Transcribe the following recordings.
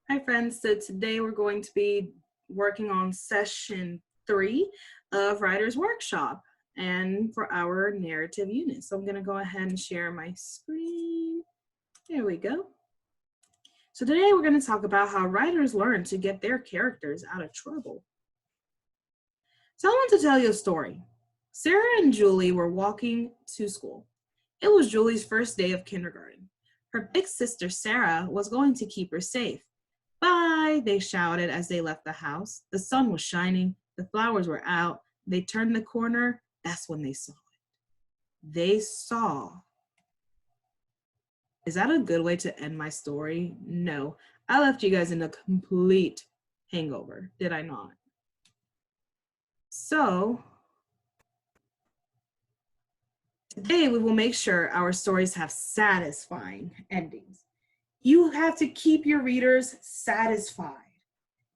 Hi friends, so today we're going to be working on session 3 of Writer's Workshop and for our narrative unit. So I'm going to go ahead and share my screen. There we go. So today we're going to talk about how writers learn to get their characters out of trouble. So I want to tell you a story. Sarah and Julie were walking to school. It was Julie's first day of kindergarten. Her big sister Sarah was going to keep her safe. Bye, they shouted as they left the house. The sun was shining, the flowers were out. They turned the corner. That's when they saw it. They saw. Is that a good way to end my story? No, I left you guys in a complete hangover, did I not? So, today we will make sure our stories have satisfying endings. You have to keep your readers satisfied.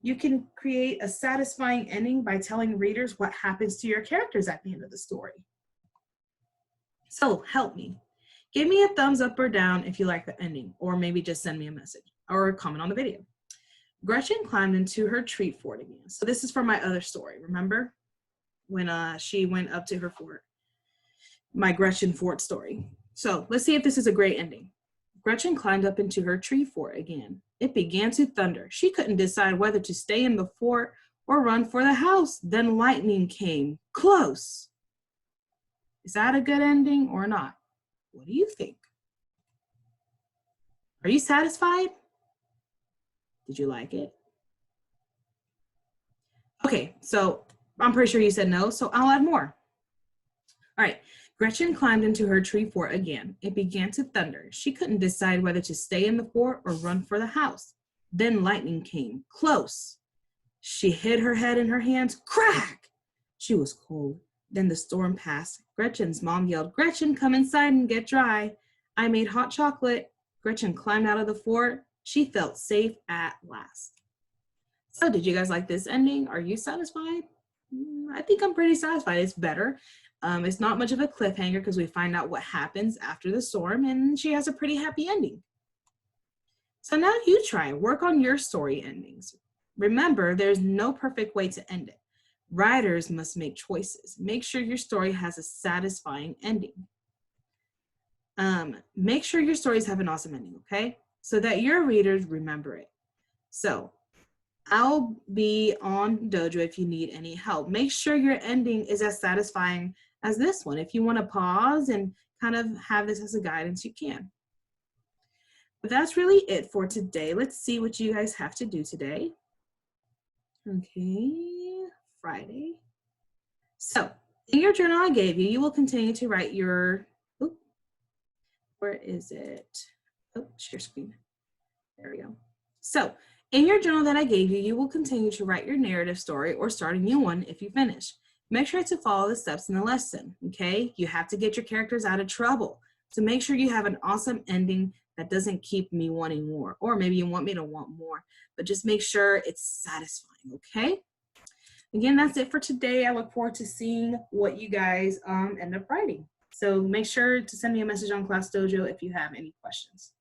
You can create a satisfying ending by telling readers what happens to your characters at the end of the story. So help me. Give me a thumbs up or down if you like the ending, or maybe just send me a message or comment on the video. Gretchen climbed into her treat fort again. So this is from my other story, remember? When she went up to her fort. My Gretchen fort story. So let's see if this is a great ending. Gretchen climbed up into her tree fort again. It began to thunder. She couldn't decide whether to stay in the fort or run for the house. Then lightning came close. Is that a good ending or not? What do you think? Are you satisfied? Did you like it? Okay, so I'm pretty sure you said no, so I'll add more. All right. Gretchen climbed into her tree fort again. It began to thunder. She couldn't decide whether to stay in the fort or run for the house. Then lightning came close. She hid her head in her hands. Crack! She was cold. Then the storm passed. Gretchen's mom yelled, "Gretchen, come inside and get dry. I made hot chocolate." Gretchen climbed out of the fort. She felt safe at last. So did you guys like this ending? Are you satisfied? I think I'm pretty satisfied. It's better. It's not much of a cliffhanger because we find out what happens after the storm, and she has a pretty happy ending. So now you try. Work on your story endings. Remember, there's no perfect way to end it. Writers must make choices. Make sure your story has a satisfying ending. Make sure your stories have an awesome ending, okay? So that your readers remember it. So I'll be on Dojo if you need any help. Make sure your ending is as satisfying as this one. If you want to pause and kind of have this as a guidance, you can. But that's really it for today. Let's see what you guys have to do today. Okay, Friday. So in your journal I gave you, you will continue to write your, where is it? Oh, share screen. There we go. So in your journal that I gave you, you will continue to write your narrative story or start a new one if you finish. Make sure to follow the steps in the lesson, okay? You have to get your characters out of trouble. So make sure you have an awesome ending that doesn't keep me wanting more, or maybe you want me to want more, but just make sure it's satisfying, okay? Again, that's it for today. I look forward to seeing what you guys end up writing. So make sure to send me a message on Class Dojo if you have any questions.